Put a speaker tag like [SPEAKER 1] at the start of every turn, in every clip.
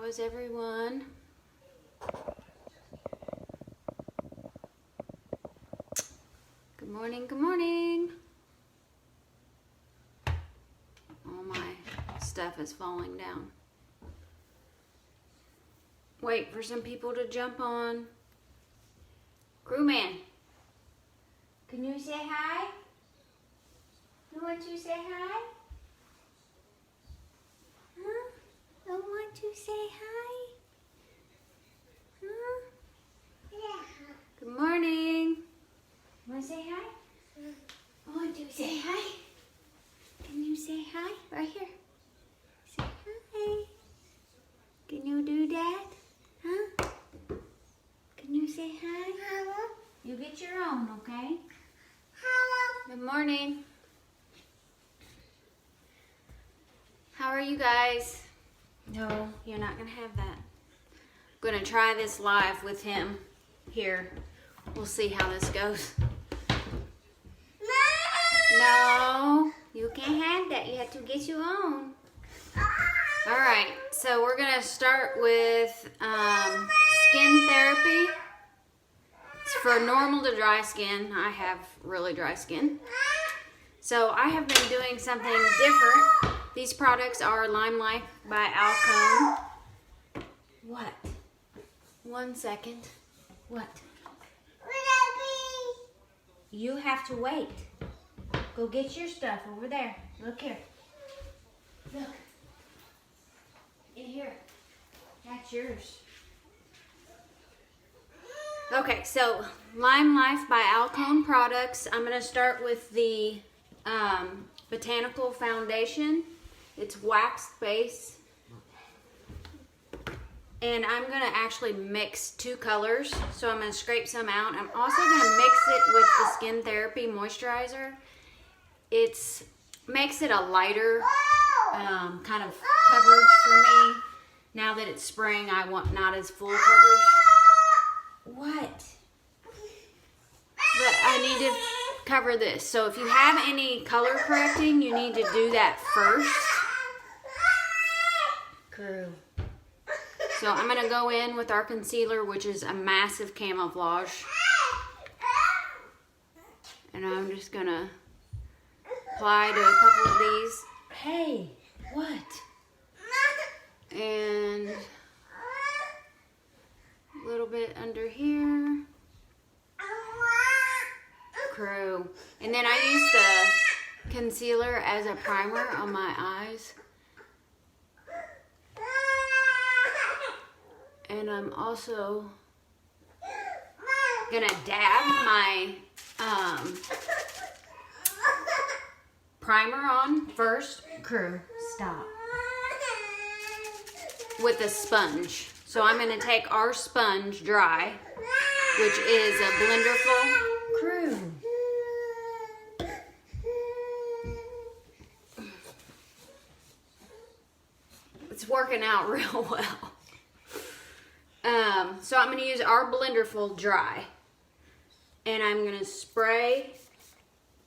[SPEAKER 1] is everyone? Good morning, good morning. All my stuff is falling down. Wait for some people to jump on. Crewman, can you say hi? You want to say hi? Huh? I want to say hi. Huh? Yeah. Good morning. Want to say hi? I want to say hi. Can you say hi? Right here. Say hi. Can you do that? Huh? Can you say hi? Hello. You get your own, okay? Hello. Good morning. How are you guys? No, you're not gonna have that. I'm gonna try this live with him here. We'll see how this goes. No, you can't have that. You have to get your own. All right, so we're gonna start with skin therapy. It's for normal to dry skin. I have really dry skin. So I have been doing something different. These products are Lime Life by Alcone. What? 1 second. What? You have to wait. Go get your stuff over there. Look here. Look. In here. That's yours. Okay, so Lime Life by Alcone products. I'm going to start with the Botanical Foundation. It's wax base. And I'm going to actually mix 2 colors. So I'm going to scrape some out. I'm also going to mix it with the Skin Therapy Moisturizer. It makes it a lighter kind of coverage for me. Now that it's spring, I want not as full coverage. What? But I need to cover this. So if you have any color correcting, you need to do that first. Crew. So I'm going to go in with our concealer, which is a massive camouflage. And I'm just going to apply to a couple of these. Hey, what? And a little bit under here. Crew. And then I use the concealer as a primer on my eyes. And I'm also gonna dab my primer on first. Crew, stop. With a sponge. So I'm gonna take our sponge dry, which is a Blenderful. Crew. It's working out real well. So I'm going to use our Blenderful dry. And I'm going to spray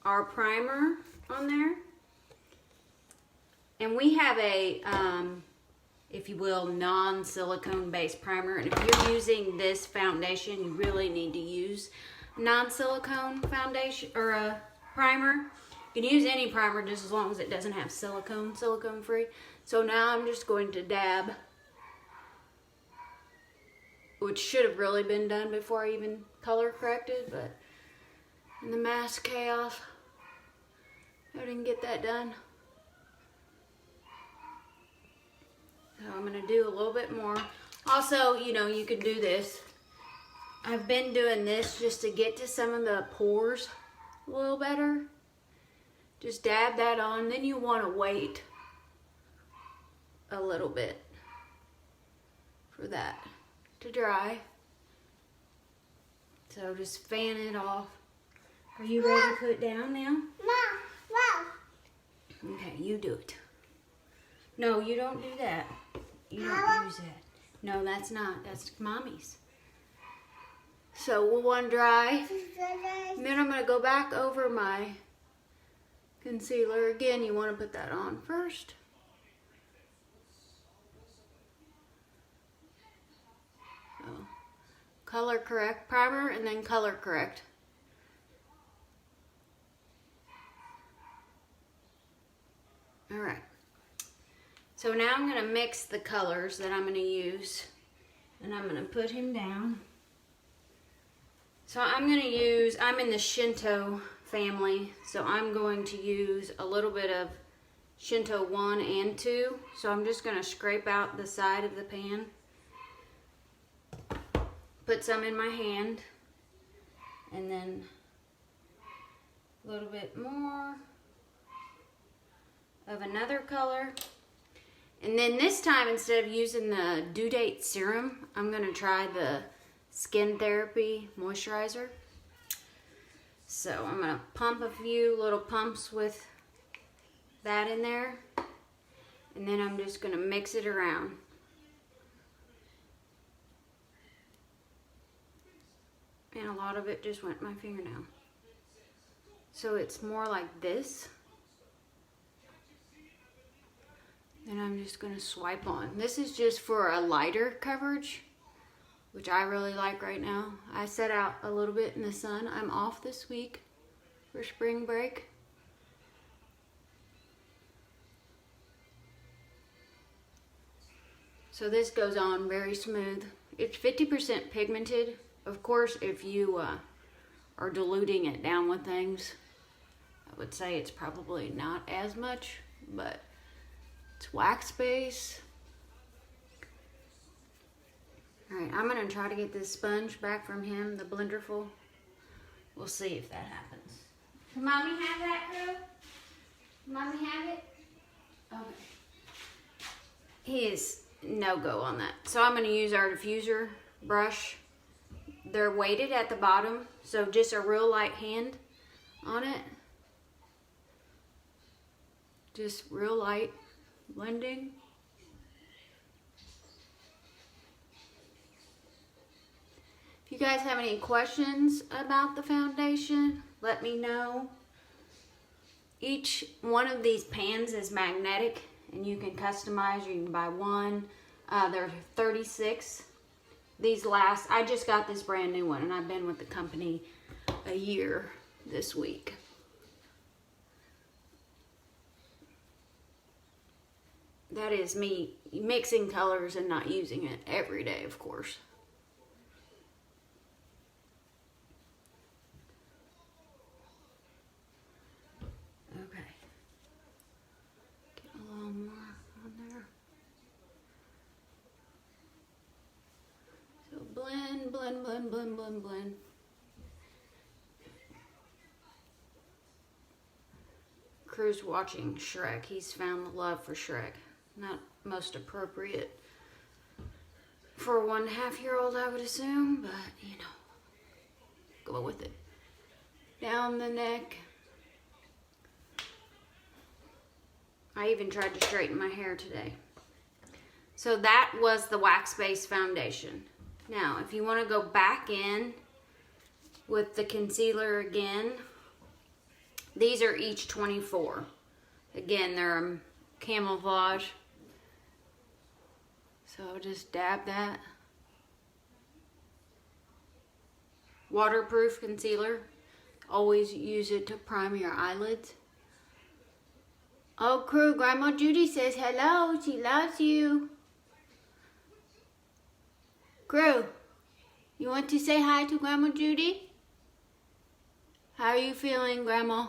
[SPEAKER 1] our primer on there. And we have a, if you will, non-silicone based primer. And if you're using this foundation, you really need to use non-silicone foundation or a primer. You can use any primer just as long as it doesn't have silicone free. So now I'm just going to dab, which should have really been done before I even color corrected, but in the mass chaos, I didn't get that done. So I'm gonna do a little bit more. Also, you know, you can do this. I've been doing this just to get to some of the pores a little better. Just dab that on, then you wanna wait a little bit for that to dry. So just fan it off. Are you ready to put it down now? Mom. Okay, you do it. No, you don't do that. You don't use that. No, that's not. That's Mommy's. So we'll want to dry. And then I'm going to go back over my concealer. Again, you want to put that on first. color correct primer and then color correct. Alright, so now I'm going to mix the colors that I'm going to use, and I'm going to put him down. So I'm going to use, I'm in the Shinto family, so I'm going to use a little bit of Shinto 1 and 2. So I'm just going to scrape out the side of the pan, put some in my hand, and then a little bit more of another color. And then this time, instead of using the Due Date Serum, I'm going to try the Skin Therapy Moisturizer. So I'm going to pump a few little pumps with that in there. And then I'm just going to mix it around. And a lot of it just went in my fingernail. So it's more like this. And I'm just going to swipe on. This is just for a lighter coverage, which I really like right now. I set out a little bit in the sun. I'm off this week for spring break. So this goes on very smooth. It's 50% pigmented. Of course, if you are diluting it down with things, I would say it's probably not as much, but it's wax base. Alright, I'm going to try to get this sponge back from him, the Blenderful. We'll see if that happens. Can Mommy have that, Crew? Can Mommy have it? Okay. He is no-go on that. So I'm going to use our diffuser brush. They're weighted at the bottom, so just a real light hand on it. Just real light blending. If you guys have any questions about the foundation, let me know. Each one of these pans is magnetic, and you can customize. You can buy one. They're 36. These last, I just got this brand new one, and I've been with the company a year this week. That is me mixing colors and not using it every day, of course. Okay. Get a little more on there. So blend, blend, blend, blend, blend, blend. Crew's watching Shrek. He's found the love for Shrek. Not most appropriate for a 1.5-year-old, I would assume, but you know, go with it. Down the neck. I even tried to straighten my hair today. So that was the wax base foundation. Now, if you want to go back in with the concealer again, these are each 24. Again, they're camouflage. So I'll just dab that. Waterproof concealer. Always use it to prime your eyelids. Oh, Crew, Grandma Judy says hello. She loves you. Crew, you want to say hi to Grandma Judy? How are you feeling, Grandma?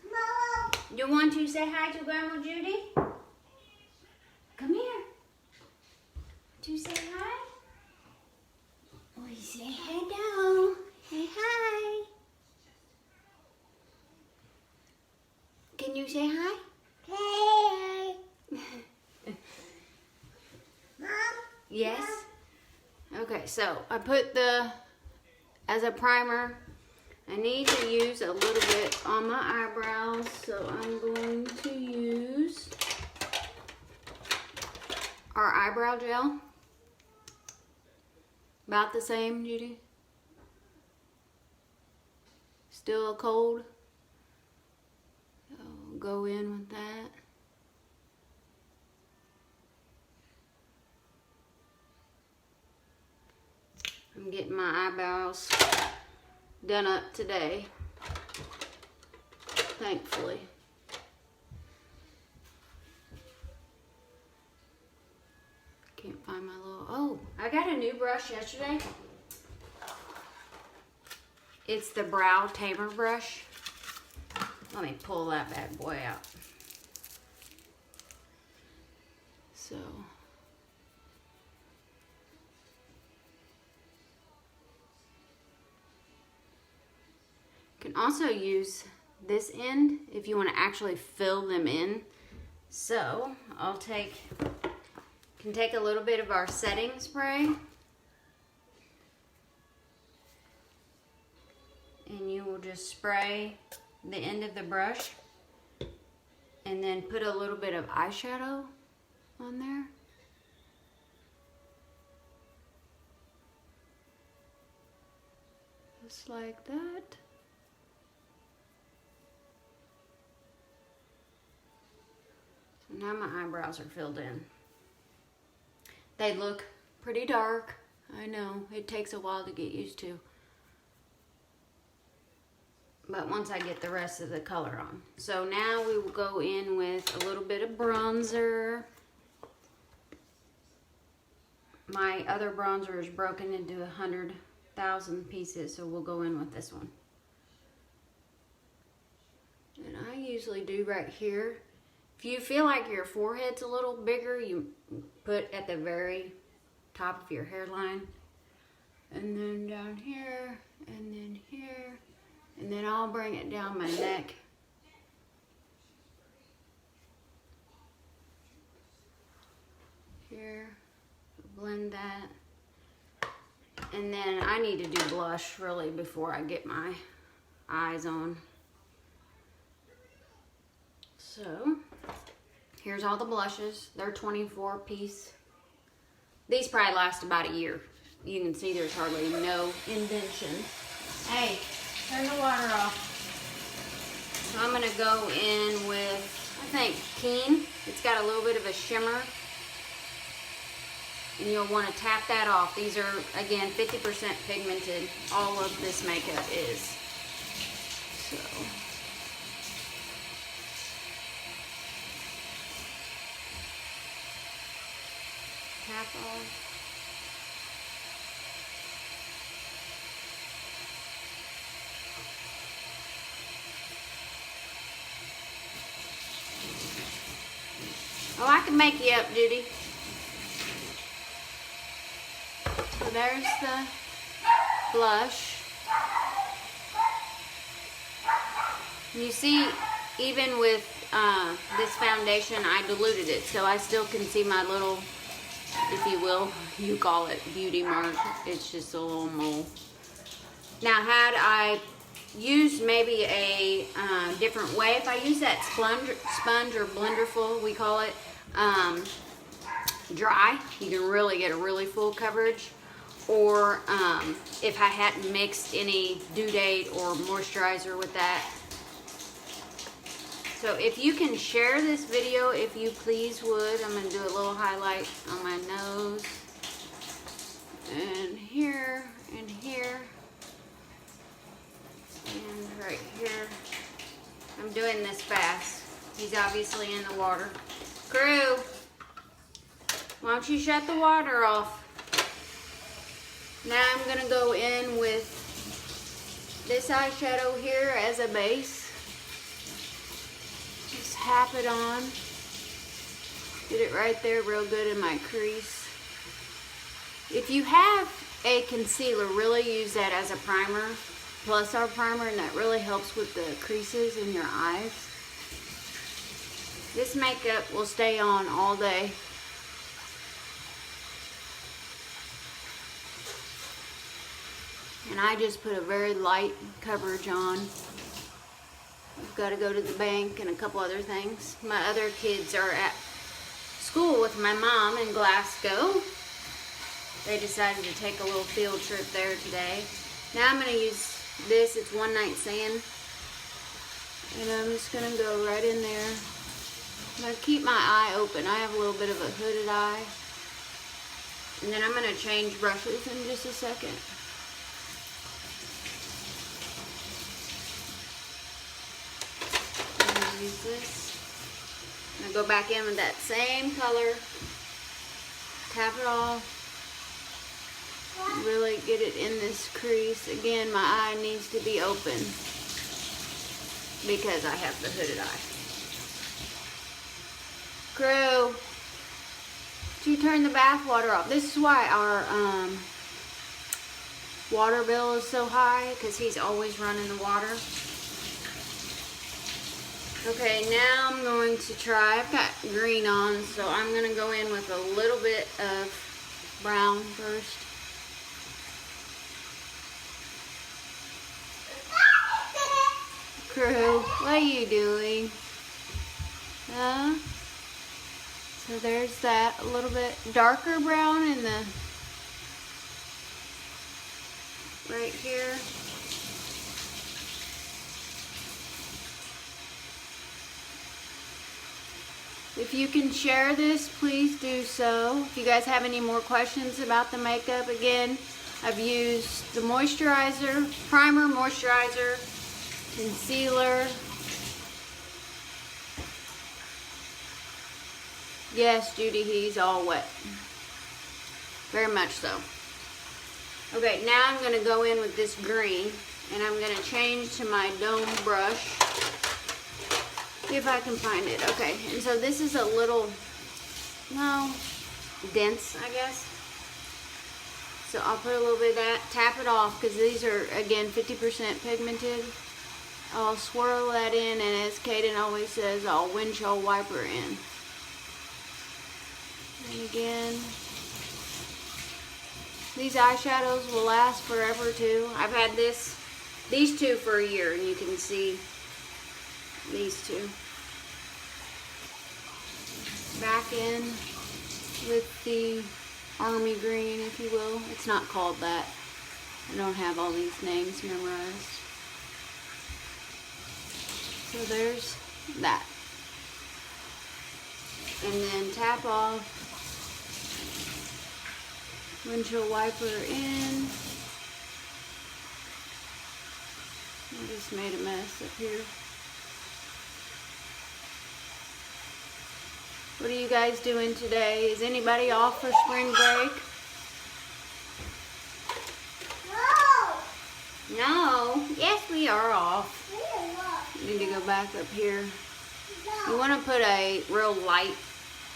[SPEAKER 1] Mom. You want to say hi to Grandma Judy? Come here. To say hi? We say hello. Say hi. Can you say hi? Hey. Mom? Yes? Mom? Okay, so I put as a primer, I need to use a little bit on my eyebrows, so I'm going to use our eyebrow gel. About the same, Judy? Still cold? So go in with that. I'm getting my eyebrows done up today, thankfully. Can't find my little, oh, I got a new brush yesterday. It's the Brow Tamer brush. Let me pull that bad boy out. So, you can also use this end if you want to actually fill them in. So, can take a little bit of our setting spray, and you will just spray the end of the brush and then put a little bit of eyeshadow on there. Just like that. So now my eyebrows are filled in. They look pretty dark. I know, it takes a while to get used to. But once I get the rest of the color on. So now we will go in with a little bit of bronzer. My other bronzer is broken into 100,000 pieces, so we'll go in with this one. And I usually do right here. If you feel like your forehead's a little bigger, you put at the very top of your hairline. And then down here, and then here. And then I'll bring it down my neck. Here, blend that. And then I need to do blush really before I get my eyes on. So, here's all the blushes. They're 24 piece. These probably last about a year. You can see there's hardly no indention. Hey, turn the water off. So I'm gonna go in with, I think, Keen. It's got a little bit of a shimmer. And you'll wanna tap that off. These are, again, 50% pigmented. All of this makeup is. So. Tap off. Oh, I can make you up, Judy. So there's the blush. You see, even with this foundation, I diluted it, so I still can see my little, if you will, you call it beauty mark. It's just a little mole. Now, had I used maybe a different way, if I use that sponge or Blenderful, we call it, dry, you can really get a really full coverage. Or if I hadn't mixed any Dew Date or moisturizer with that. So if you can share this video, if you please would. I'm going to do a little highlight on my nose. And here, and here. And right here. I'm doing this fast. He's obviously in the water. Crew, why don't you shut the water off? Now I'm going to go in with this eyeshadow here as a base. Just tap it on. Get it right there real good in my crease. If you have a concealer, really use that as a primer, plus our primer, and that really helps with the creases in your eyes. This makeup will stay on all day. And I just put a very light coverage on. I've got to go to the bank and a couple other things. My other kids are at school with my mom in Glasgow. They decided to take a little field trip there today. Now I'm going to use this. It's One Night Sand. And I'm just going to go right in there. I'm going to keep my eye open. I have a little bit of a hooded eye. And then I'm going to change brushes in just a second. use this. I'm going to go back in with that same color. Tap it off. Really get it in this crease. Again, my eye needs to be open because I have the hooded eye. Crew, you turn the bath water off. This is why our water bill is so high, because he's always running the water. Okay, now I'm going to try. I've got green on, so I'm going to go in with a little bit of brown first. Crew, what are you doing? So there's that, a little bit darker brown in the right here. If you can share this, please do so. If you guys have any more questions about the makeup, again, I've used the moisturizer, primer, moisturizer, concealer. Yes, Judy, he's all wet. Very much so. Okay, now I'm going to go in with this green, and I'm going to change to my dome brush. See if I can find it. Okay, and so this is a little, dense, I guess. So I'll put a little bit of that, tap it off, because these are, again, 50% pigmented. I'll swirl that in, and as Kaden always says, I'll windshield wiper in. And again, these eyeshadows will last forever too. I've had these two for a year, and you can see these two. Back in with the army green, if you will. It's not called that. I don't have all these names memorized. So there's that. And then tap off. Windshield wiper in. I just made a mess up here. What are you guys doing today? Is anybody off for spring break? No. No? Yes, we are off. Need to go back up here. You want to put a real light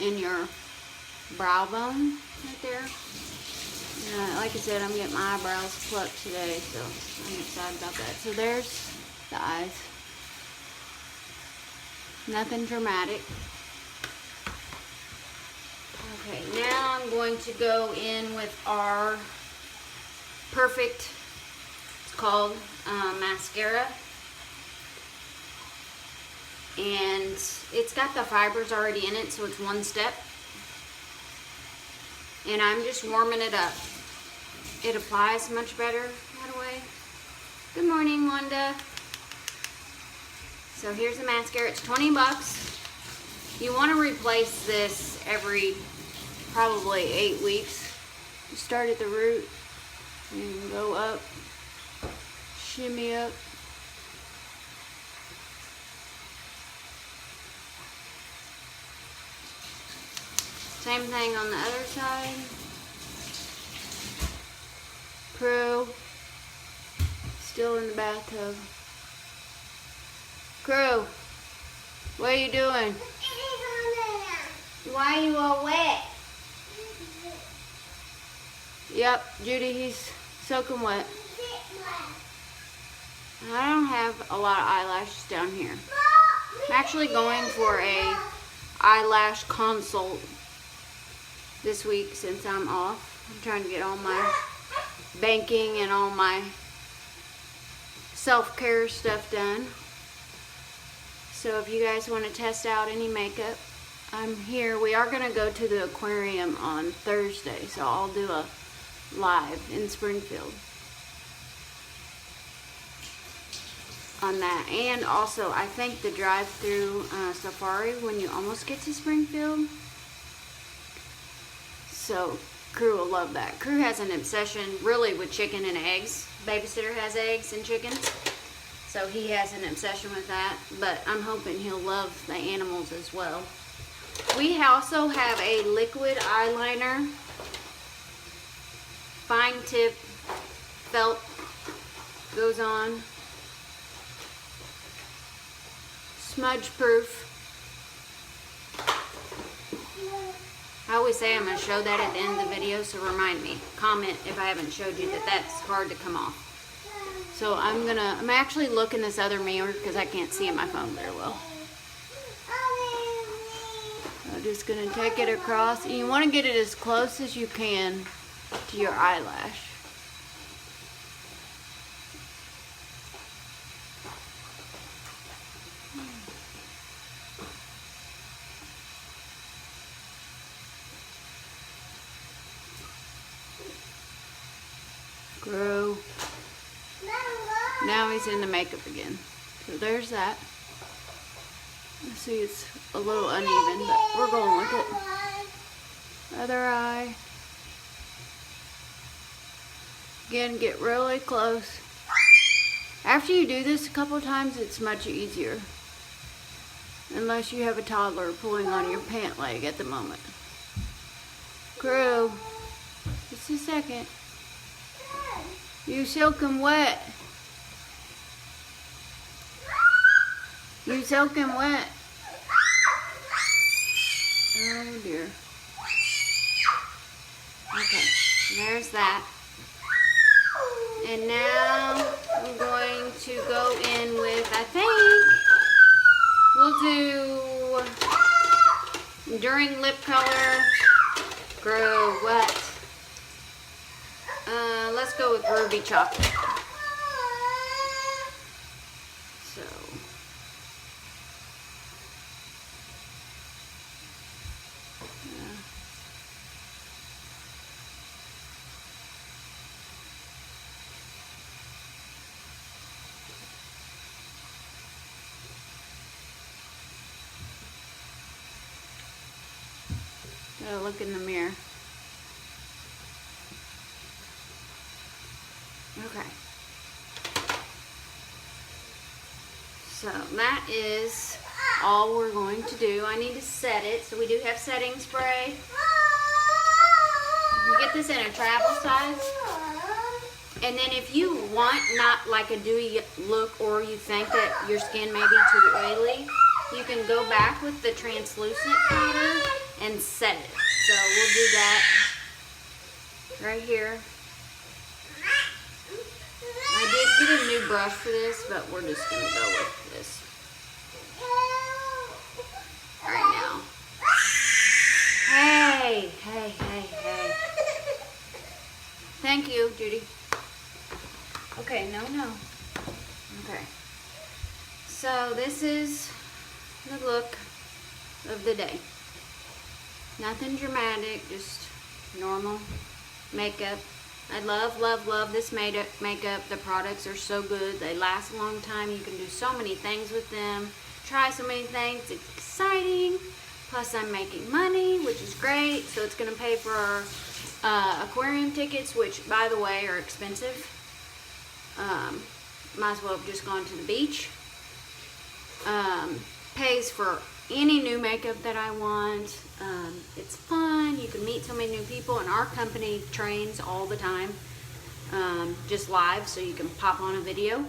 [SPEAKER 1] in your brow bone right there. Like I said, I'm getting my eyebrows plucked today, so I'm excited about that. So there's the eyes. Nothing dramatic. Okay, now I'm going to go in with our Perfect, it's called mascara. And it's got the fibers already in it, so it's one step. And I'm just warming it up. It applies much better that way. Good morning, Wanda. So here's the mascara. It's 20 bucks. You want to replace this every probably 8 weeks. You start at the root and go up, shimmy up. Same thing on the other side. Crew, still in the bathtub. Crew, what are you doing? Why are you all wet? Yep, Judy, he's soaking wet. I don't have a lot of eyelashes down here. I'm actually going for a eyelash consult this week since I'm off. I'm trying to get all my banking and all my self-care stuff done. So if you guys want to test out any makeup, I'm here. We are going to go to the aquarium on Thursday, so I'll do a live in Springfield on that. And also, I think the drive-through safari when you almost get to Springfield. So Crew will love that. Crew has an obsession really with chicken and eggs. Babysitter has eggs and chickens. So he has an obsession with that, but I'm hoping he'll love the animals as well. We also have a liquid eyeliner, fine tip felt goes on, smudge proof. I always say I'm going to show that at the end of the video, so remind me. Comment if I haven't showed you that that's hard to come off. So I'm actually looking this other mirror because I can't see in my phone very well. I'm just going to take it across. And you want to get it as close as you can to your eyelash. Grow. Now he's in the makeup again. So there's that. See, it's a little uneven, but we're going with it. Other eye. Again, get really close. After you do this a couple of times, it's much easier. Unless you have a toddler pulling on your pant leg at the moment. Crew. Just a second. You soaking wet. You soaking wet. Oh dear. Okay, there's that. And now I'm going to go in with, I think, we'll do Enduring Lip Color, Grow What? Let's go with Ruby Chocolate. So. Gotta look in the mirror. Okay. So that is all we're going to do. I need to set it. So we do have setting spray. You get this in a travel size. And then if you want not like a dewy look, or you think that your skin may be too oily, you can go back with the translucent powder and set it. So we'll do that right here. I did get a new brush for this, but we're just going to go with this right now. Hey. Thank you, Judy. Okay, no. Okay. So this is the look of the day. Nothing dramatic, just normal makeup. I love this makeup. The products are so good. They last a long time. You can do so many things with them. Try so many things. It's exciting. Plus I'm making money, which is great. So it's going to pay for our aquarium tickets, which by the way are expensive. Might as well have just gone to the beach. Pays for any new makeup that I want. It's fun. You can meet so many new people, and our company trains all the time, just live, so you can pop on a video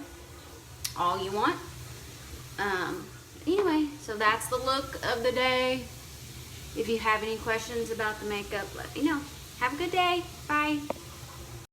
[SPEAKER 1] all you want. Anyway, so that's the look of the day. If you have any questions about the makeup, let me know. Have a good day. Bye.